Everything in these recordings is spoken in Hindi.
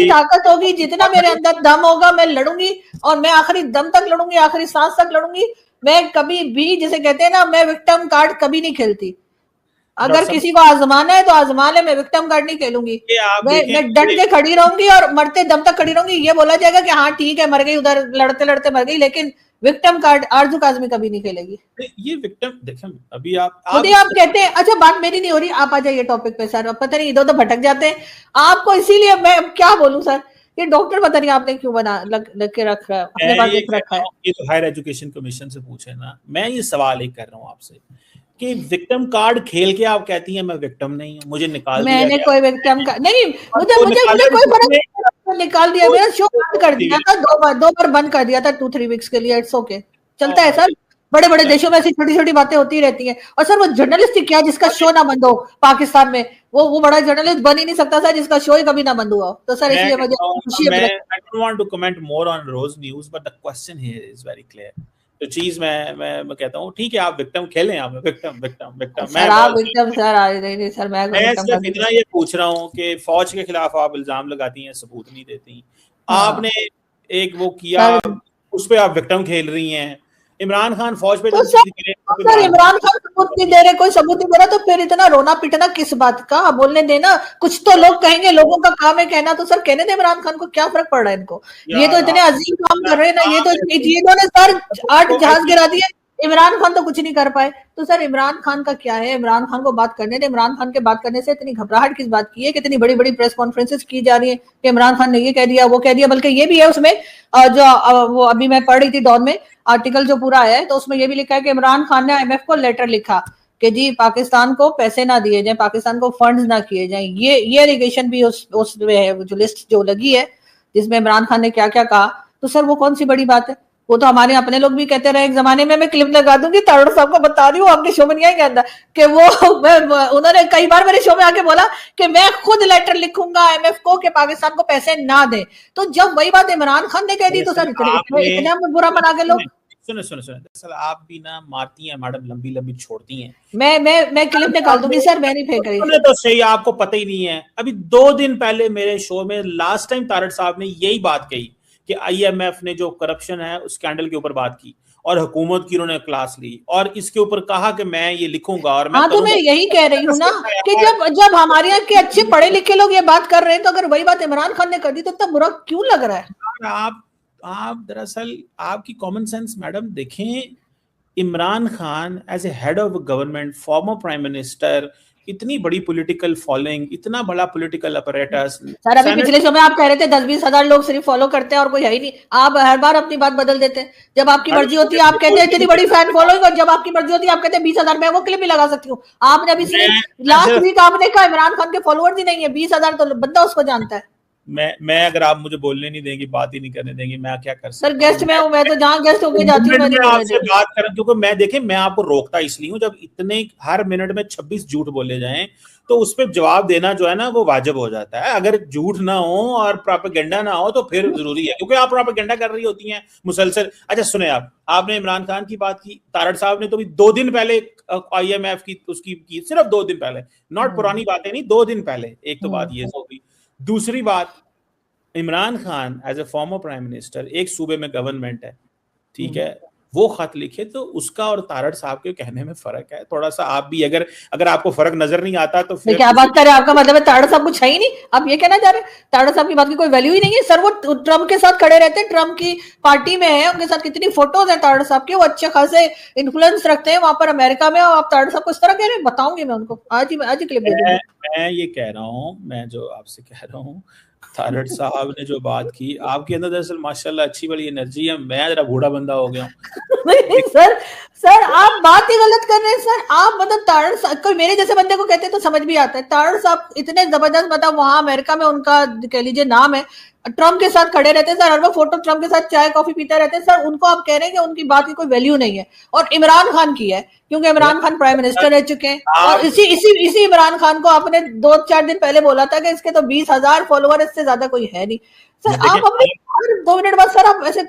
मेरी ताकत होगी, जितना मेरे अंदर दम होगा मैं लड़ूंगी, और मैं आखिरी दम तक लड़ूंगी, आखिरी सांस तक लड़ूंगी। मैं कभी भी, जिसे कहते हैं ना, मैं विक्टिम कार्ड कभी नहीं खेलती। अगर किसी को आजमाना है तो आजमा ले, मैं विक्टिम कार्ड नहीं खेलूंगी। मैं डट के खड़ी रहूंगी और मरते दम तक खड़ी रहूंगी। ये बोला जाएगा कि हाँ ठीक है मर गई, उधर लड़ते लड़ते मर गई, लेकिन विक्टिम कार्ड आरजू काजमी कभी नहीं खेलेगी। ये विक्टिम देखिए, अभी आप कहते हैं, अच्छा बात मेरी नहीं हो रही, आप आ जाइए टॉपिक पे सर। पता नहीं इधर उधर भटक जाते हैं आपको, इसीलिए मैं क्या बोलूं सर। ये डॉक्टर पता नहीं आपने क्यों बना लग के रखा है, अपने पास रखा है। ये तो हायर एजुकेशन कमीशन से पूछे ना। मैं ये सवाल एक कर रहा हूँ आपसे कि विक्टिम कार्ड खेल के आप कहती हैं मैं विक्टिम नहीं हूँ, मुझे निकाल दिया, मैंने कोई विक्टिम कार्ड नहीं, मुझे कोई फर्क, निकाल दिया, मेरा शो बंद कर दिया था, दो बार बंद कर दिया था 2-3 वीक्स के लिए। इट्स ओके, चलता है सर। बड़े बड़े देशों में ऐसी छोटी छोटी बातें होती रहती हैं। और सर वो जर्नलिस्ट क्या जिसका शो ना बंद हो पाकिस्तान में, वो बड़ा जर्नलिस्ट बन ही नहीं सकता सर जिसका शो ही कभी ना बंद हुआ। तो सर इसलिए मुझे I don't want to comment more on Rose News, but the question here is very clear. तो चीज मैं कहता हूँ ठीक है, आप विक्टिम खेलें, आप विक्टिम सर आप विक्टिम सर नहीं सर, मैं सिर्फ इतना ये पूछ रहा हूँ कि फौज के खिलाफ आप इल्जाम लगाती हैं, सबूत नहीं देती। आपने एक वो किया, उस पर आप विक्टिम खेल रही हैं। इमरान खान फौज पे तो सर इमरान खान सबूत नहीं दे रहे, कोई सबूत नहीं दे रहा, तो फिर इतना रोना पिटना किस बात का? बोलने देना, कुछ तो लोग कहेंगे, लोगों का काम है कहना, तो सर कहने दे इमरान खान को, क्या फर्क पड़ रहा है इनको? ये तो इतने अजीम काम कर रहे हैं ना, ये तो इन्होंने सर 8 जहाज गिरा दिए, इमरान खान तो कुछ नहीं कर पाए। तो सर इमरान खान का क्या है, इमरान खान को बात करने दे। इमरान खान के बात करने से इतनी घबराहट किस बात की है, कितनी बड़ी बड़ी प्रेस कॉन्फ्रेंसेस की जा रही है कि इमरान खान ने ये कह दिया वो कह दिया। बल्कि ये भी है उसमें जो वो अभी मैं पढ़ रही थी डॉन में आर्टिकल जो पूरा आया है, तो उसमें ये भी लिखा है कि इमरान खान ने IMF को लेटर लिखा कि जी पाकिस्तान को पैसे ना दिए जाए, पाकिस्तान को फंड्स ना किए जाए। ये एलिगेशन भी उस जो लिस्ट जो लगी है जिसमें इमरान खान ने क्या क्या कहा। तो सर वो कौन सी बड़ी बात है? वो तो हमारे अपने लोग भी कहते रहे एक जमाने में। मैं क्लिप लगा दूंगी, तारड़ साहब को बता रही हूँ, आपके शो में नहीं आएगा अंदर कि उन्होंने कई बार मेरे शो में आके बोला कि मैं खुद लेटर लिखूंगा IMF को कि पाकिस्तान को पैसे ना दे। तो जब वही बात इमरान खान ने कह दी तो सर इतना बुरा बना के लोग। सुनो दरअसल आप भी ना मारती हैं मैडम, लंबी छोड़ती हैं। मैं क्लिप निकाल दूंगी सर, मैं नहीं फेंक रही। तो सही, आपको पता ही नहीं है। अभी 2 दिन पहले मेरे शो में लास्ट टाइम तारड़ साहब ने यही बात कही कि IMF ने जो करप्शन है उस स्कैंडल के ऊपर बात की और हुकूमत की उन्होंने क्लास ली और इसके ऊपर कहा कि मैं ये लिखूंगा। और मैं तो मैं यही कह रही हूँ ना कि जब हमारे यहाँ के अच्छे पढ़े लिखे लोग ये बात कर रहे हैं, तो अगर वही बात इमरान खान ने कर दी तो इतना बुरा क्यों लग रहा है? आप दरअसल आपकी कॉमन सेंस मैडम देखें। Imran Khan as a head of government, former prime minister, इतनी बड़ी पॉलिटिकल फॉलोइंग, इतना बड़ा पॉलिटिकल अपरेटस। सर अभी पिछले शो में आप कह रहे थे 10-20 हजार लोग सिर्फ फॉलो करते हैं और कोई है ही नहीं। आप हर बार अपनी बात बदल देते हैं। जब आपकी मर्जी होती है आप कहते हैं इतनी बड़ी फैन फॉलोइंग, और जब आपकी मर्जी होती है आप कहते हैं 20,000। मैं वो क्लिप भी लगा सकती हूँ। आपने अभी लास्ट वीक आपने कहा इमरान खान के फॉलोअर्स ही नहीं है, 20,000 तो बंदा उसको जानता है। मैं अगर आप मुझे बोलने नहीं देंगी, बात ही नहीं करने देंगी, मैं क्या कर सकता हूं? सर गेस्ट में हूं मैं, तो जहां गेस्ट होके जाती हूं मैं आपसे बात करूं, क्योंकि मैं देखें मैं आपको रोकता इसलिए हूं जब इतने हर मिनट में 26 झूठ बोले जाएं तो उस पर जवाब देना जो है ना वो वाजिब हो जाता है। अगर झूठ ना हो और प्रोपेगेंडा ना हो तो फिर जरूरी है, क्योंकि आप प्रोपेगेंडा कर रही होती हैं मुसलसल। अच्छा सुने, आपने इमरान खान की बात की, तारड़ साहब ने तो भी 2 दिन पहले IMF की उसकी की, सिर्फ 2 दिन पहले, नॉट पुरानी बातें नहीं, 2 दिन पहले। एक तो बात ये होगी। दूसरी बात, Imran Khan as a former prime minister, एक सूबे में गवर्नमेंट है, ठीक है, वो खत लिखे तो उसका और तारड़ साहब के कहने में फर्क है थोड़ा सा। आप भी अगर आपको फर्क नजर नहीं आता तो फिर क्या बात करें? आपका मतलब है तारड़ साहब कुछ है ही नहीं? आप ये कहना चाह रहे हैं तारड़ साहब की बात की कोई वैल्यू ही नहीं है? सर वो ट्रम्प के साथ खड़े रहते हैं, ट्रम्प की पार्टी में है, उनके साथ कितनी फोटोज है तारड़ साहब की, वो अच्छे खासे इन्फ्लुएंस रखते हैं वहां पर अमेरिका में। और आप तारड़ साहब को इस तरह कह रहे हैं? बताऊंगी मैं उनको आज ही क्लिप दे दूंगी। मैं ये कह रहा हूँ, मैं जो आपसे कह रहा हूँ, तारड़ साहब ने जो बात की, आपके अंदर दरअसल माशाल्लाह अच्छी बड़ी एनर्जी है। मैं जरा बूढ़ा बंदा हो गया हूँ। सर आप बात ही गलत कर रहे हैं सर। आप मतलब तारड़ साहब कोई मेरे जैसे बंदे को कहते हैं तो समझ भी आता है। तारड़ साहब इतने जबरदस्त, मतलब वहां अमेरिका में उनका कह लीजिए नाम है, ट्रम्प के साथ खड़े रहते हैं सर, हर वो फोटो ट्रम्प के साथ चाय कॉफी पीते रहते हैं सर। उनको आप कह रहे हैं कि उनकी बात की कोई वैल्यू नहीं है, और इमरान खान की है, क्योंकि इमरान खान प्राइम मिनिस्टर रह चुके हैं। और इसी इमरान खान को आपने 2-4 दिन पहले बोला था कि इसके तो 20,000 फॉलोअर, इससे ज्यादा कोई है नहीं। सर आप अपने हर 2 मिनट बाद सर आप ऐसे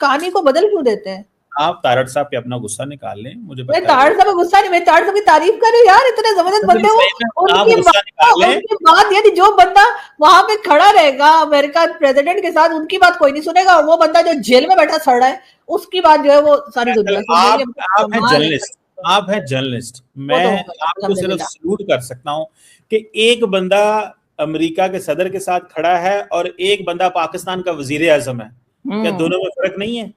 कहानी को बदल क्यों देते हैं? आप तारड़ साहब पे अपना गुस्सा निकाल लें, मुझे मैं पता तारड़ है। साहब का गुस्सा नहीं, मैं तारड़ साहब की तारीफ कर रही हूँ यार, इतने जबरदस्त बंदे हो। सही में आप गुस्सा निकाल लें। उनकी बात यदि जो बंदा वहां पे खड़ा रहेगा अमेरिका प्रेसिडेंट के साथ, उनकी बात कोई नहीं सुनेगा, और वो बंदा जो जेल में बैठा सड़ रहा है उसकी बात जो है वो सारी दुनिया सुन रही है। आप हैं कमाल है। जर्नलिस्ट, आप हैं जर्नलिस्ट। वो मैं तो होगा आपको सिर्फ अल्हम्दुलिल्लाह। सल्यूट कर सकता हूं कि एक बंदा अमेरिका के सदर के साथ खड़ा है और एक बंदा पाकिस्तान का वजीर आजम है। क्या दोनों में फर्क नहीं है?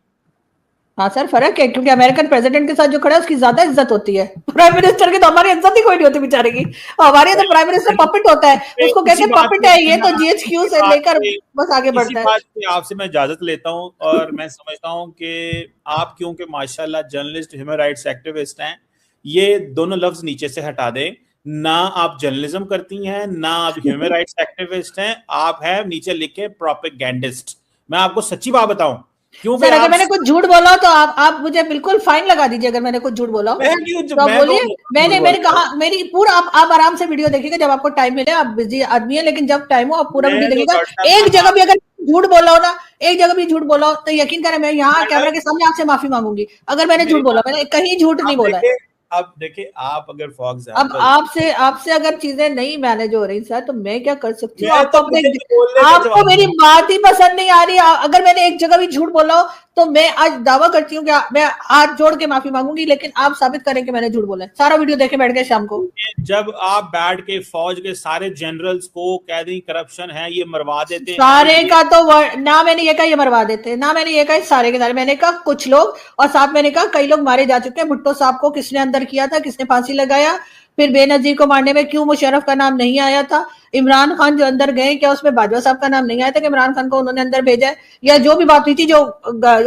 हाँ सर फर्क है, क्योंकि अमेरिकन प्रेसिडेंट के साथ जो खड़ा है उसकी ज्यादा इज्जत होती है, प्राइम मिनिस्टर की तो हमारी इज्जत ही कोई नहीं होती बेचारे की। हमारे तो प्राइम मिनिस्टर पपेट होता है, उसको कहते इसी हैं बात पपेट पे है ये, तो जीएचक्यू से लेकर बस आगे इसी बढ़ता है। बात पे आपसे मैं इजाजत लेता हूं, और मैं समझता हूं कि आप क्योंकि माशाल्लाह जर्नलिस्ट, ह्यूमन राइट्स एक्टिविस्ट हैं, ये दोनों लफ्ज नीचे से हटा दें। ना आप जर्नलिज्म करती हैं, ना आप ह्यूमन राइट्स एक्टिविस्ट हैं, आप हैं नीचे लिखे प्रोपेगेंडिस्ट। मैं आपको सच्ची बात बताऊं, क्योंकि सर अगर आप मैंने कुछ झूठ बोला हो तो आप मुझे बिल्कुल फाइन लगा दीजिए, अगर मैंने कुछ झूठ बोला हो तो आप मैं बोलिए। झूठ मैंने बोलता कहा हूं। मेरी पूरा आप आराम से वीडियो देखिएगा, जब आपको टाइम मिले, आप बिजी आदमी है लेकिन जब टाइम हो आप पूरा वीडियो मैं तो देखिएगा। डॉक्टर एक साहब जगह भी अगर झूठ बोला हो ना, एक जगह भी झूठ बोला हो तो यकीन करें मैं यहाँ कैमरा मैडम के सामने आपसे माफी मांगूंगी, अगर मैंने मेरी झूठ बोला, बात मैंने कहीं झूठ नहीं बोला है। अब देखिए आप अगर फॉर अब एग्जांपल, आपसे आपसे अगर चीजें नहीं मैनेज हो रही सर, तो मैं क्या कर सकती हूँ? मैं आपको तो अपने, मुझे तो बोलने का आपको जवाब मेरी बात ही पसंद नहीं आ रही। अगर मैंने एक जगह भी झूठ बोला हो तो मैं आज दावा करती हूँ कि मैं हाथ जोड़ के माफी मांगूंगी, लेकिन आप साबित करें कि मैंने झूठ बोला है। सारा वीडियो देखे बैठ गए शाम को। जब आप बैठ के फौज के सारे जनरल्स को कह दें करप्शन है, ये मरवा देते हैं, सारे ये का तो ना मैंने ये कहा ये मरवा देते हैं, ना मैंने ये कहा सारे के सारे, मैंने कहा कुछ लोग, और साथ मैंने कहा कई लोग मारे जा चुके हैं। भुट्टो साहब को किसने अंदर किया था, किसने फांसी लगाया, फिर बेनजीर को मारने में क्यों मुशर्रफ का नाम नहीं आया था, इमरान खान जो अंदर गए क्या उसमें बाजवा साहब का नाम नहीं आया था कि इमरान खान को उन्होंने अंदर भेजा है, या जो भी बात हुई थी, जो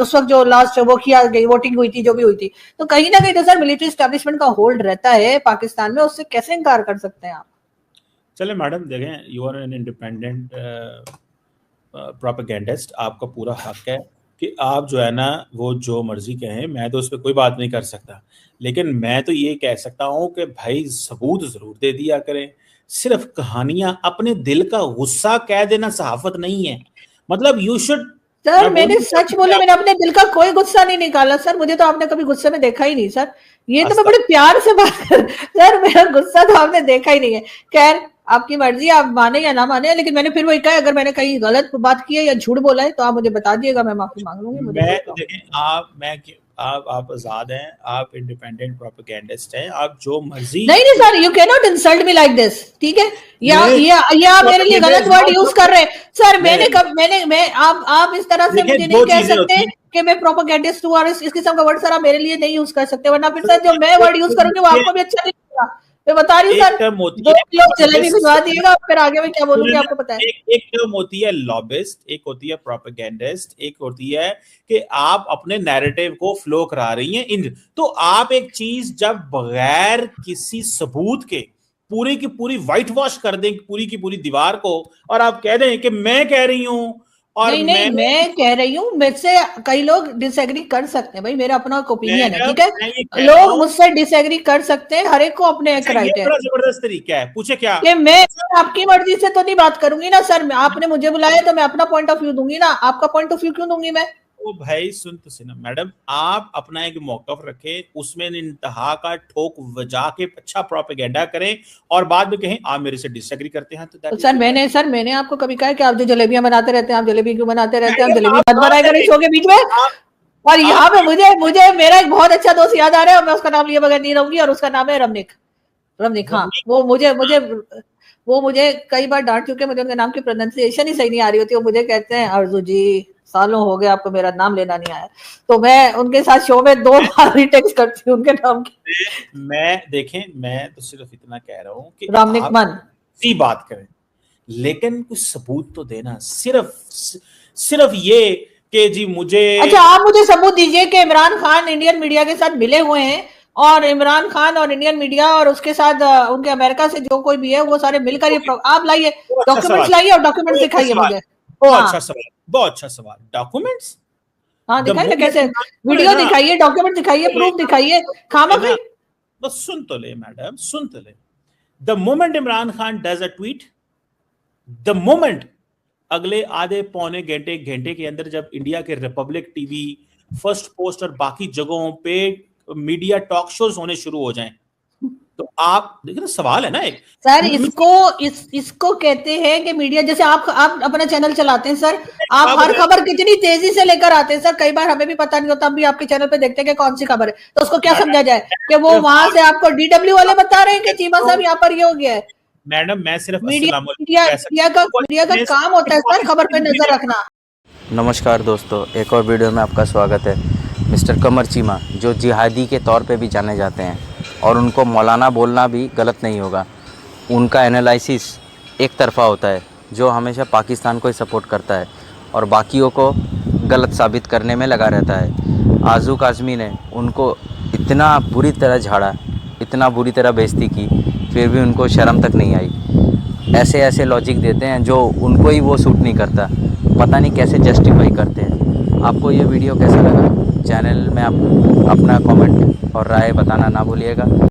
उस वक्त जो लास्ट वो किया गई वोटिंग हुई थी, जो भी हुई थी, तो कहीं ना कहीं तो सर मिलिट्री एस्टेब्लिशमेंट का होल्ड रहता है पाकिस्तान में, उससे कैसे इनकार कर सकते हैं आप? चले मैडम देखें, you are an independent propagandist, आपका पूरा हक है कि आप जो है ना वो जो मर्जी कहें, मैं तो उस पर कोई बात नहीं कर सकता। लेकिन मैं तो ये कह सकता हूँ कि भाई सबूत जरूर दे दिया करें। सिर्फ कहानियां, अपने दिल का गुस्सा कह देना सहाफत नहीं है। मतलब यू शुड, सर मैं मैंने बोलूँ सच बोले, मैंने अपने दिल का कोई गुस्सा नहीं निकाला सर, मुझे तो आपने कभी गुस्से में देखा ही नहीं सर। ये तो मैं बड़े प्यार से बात कर सर, मेरा गुस्सा तो आपने देखा ही नहीं है। खैर आपकी मर्जी, आप माने या ना माने, लेकिन मैंने फिर वही कहा, अगर मैंने कहीं गलत बात की है या झूठ बोला है तो आप मुझे बता दिएगा, मैं माफी मांग लूंगी, मुझे कोई मैं प्रॉब्लम। देखें आप आजाद हैं, आप इंडिपेंडेंट प्रोपेगेंडिस्ट हैं, आप जो मर्जी। नहीं नहीं sir, you can not insult me like this, ठीक है? या आप मेरे लिए गलत वर्ड यूज कर रहे हैं सर। मैंने कब मैं आप इस तरह से देखिए मुझे दो नहीं कह चीजें सकते होती हैं। कि मैं प्रोपेगेंडिस्ट हूँ, और इस किस्म का वर्ड सर आप मेरे लिए नहीं यूज कर सकते, वरना फिर सर जो मैं वर्ड यूज करूंगी वो आपको भी अच्छा नहीं लगेगा। मैं बता रही हूँ एक सर, टर्म होती 2 है किलो जलेबी भिजवा लॉबिस्ट, दिएगा, फिर आगे में क्या बोलूंगी आपको पता है। एक टर्म होती है लॉबिस्ट, एक होती है प्रोपेगेंडिस्ट, एक होती है कि आप अपने नैरेटिव को फ्लो करा रही हैं इन। तो आप एक चीज जब बगैर किसी सबूत के पूरी की पूरी व्हाइट वॉश कर दें पूरी की पूरी दीवार को, और आप कह दें कि मैं कह रही हूं और नहीं नहीं, मैंने, मैं कह रही हूँ, मुझसे कई लोग डिसएग्री कर सकते हैं भाई, मेरा अपना ओपिनियन है, ठीक है? मैं ये कह रहा लोग हूं। मुझसे डिसएग्री कर सकते हैं, हर एक को अपने एक अच्छा, ये राइट है बड़ा जबरदस्त तरीका है, पूछे क्या? कि मैं आपकी मर्जी से तो नहीं बात करूंगी ना सर। आपने मुझे बुलाया तो मैं अपना पॉइंट ऑफ व्यू दूंगी ना, आपका पॉइंट ऑफ व्यू क्यों दूंगी मैं? ओ भाई सुन तो सही ना मैडम, आप अपना एक मौकफ रखें, उसमें इंतहा का ठोक बजा के अच्छा प्रोपेगेंडा करें, और बाद में कहें आप मेरे से डिसएग्री करते हैं तो तो दैट इज सर मैंने आपको कभी कहा कि आप जो जलेबियां बनाते रहते हैं, आप जलेबी क्यों बनाते रहते हैं? आप मैडम जलेबी आप मत बात बनाया करें करें, शो के बीच में। आप और यहाँ पे आप मुझे मुझे मेरा एक बहुत अच्छा दोस्त याद आ रहा है, और मैं उसका नाम लिए बगैर नहीं रहूंगी, और उसका नाम है रमनिक। रमनिक, हाँ, रमनी, वो मुझे कई बार डांट चुके हैं, मुझे उनके नाम की प्रोनाउंसिएशन ही सही नहीं आ रही होती। वो मुझे कहते हैं अर्जु जी, सालों हो गए आपको मेरा नाम लेना नहीं आया। तो मैं उनके साथ शो में 2 बार रीटेक्स्ट करती हूँ उनके नाम की। मैं देखें, मैं तो सिर्फ इतना कह रहा हूं कि रामनिक आप मन। सी बात करें, लेकिन कुछ सबूत तो देना। सिर्फ सिर्फ ये कि जी मुझे, अच्छा आप मुझे सबूत दीजिए कि इमरान खान इंडियन मीडिया के साथ मिले हुए हैं, और इमरान खान और इंडियन मीडिया और उसके साथ उनके अमेरिका से जो कोई भी है वो सारे मिलकर ये आप लाइए, बहुत अच्छा डॉक्यूमेंट्स सवाल, लाइए और डॉक्यूमेंट्स बहुत अच्छा दिखाइए सवाल, मुझे। बहुत हाँ अच्छा सवाल, बहुत अच्छा सवाल। डॉक्यूमेंट्स, हाँ, द दिखाइए ना मोमेंट कैसे, वीडियो ना, दिखाइए, डॉक्यूमेंट दिखाइए, प्रूफ दिखाइए, खामा ना, खाई। बस सुन तो ले मैडम, सुन तो ले। The moment Imran Khan does a tweet, the moment, अगले आधे पौने घंटे घंटे के अंदर जब इंडिया के रिपब्लिक टीवी, फर्स्ट पोस्ट और बाकी जगहों पे मीडिया टॉक शोज होने शुरू हो जाएं, तो आप देखिए ना, सवाल है ना एक सर, इसको कहते हैं कि मीडिया, जैसे आप अपना चैनल चलाते हैं सर, आप हर खबर कितनी तेजी से लेकर आते हैं सर, कई बार हमें भी पता नहीं होता, अभी आपके चैनल पे देखते हैं कि कौन सी खबर है, तो उसको क्या समझा जाए कि वो वहां से आपको DW वाले बता रहे हैं कि चीमा साहब यहाँ पर ये हो गया है। मैडम मैं सिर्फ मीडिया का काम होता है सर खबर पे नजर रखना। नमस्कार दोस्तों, एक और वीडियो में आपका स्वागत है। मिस्टर कमर चीमा जो जिहादी के तौर पे भी जाने जाते हैं, और उनको मौलाना बोलना भी गलत नहीं होगा। उनका एनालिसिस एक तरफ़ा होता है, जो हमेशा पाकिस्तान को ही सपोर्ट करता है और बाकियों को गलत साबित करने में लगा रहता है। आज़ू काज़मी ने उनको इतना बुरी तरह झाड़ा, इतना बुरी तरह बेइज्जती की, फिर भी उनको शर्म तक नहीं आई। ऐसे ऐसे लॉजिक देते हैं जो उनको ही वो सूट नहीं करता, पता नहीं कैसे जस्टिफाई करते हैं। आपको ये वीडियो कैसा लगा? चैनल में आप अपना कमेंट और राय बताना ना भूलिएगा।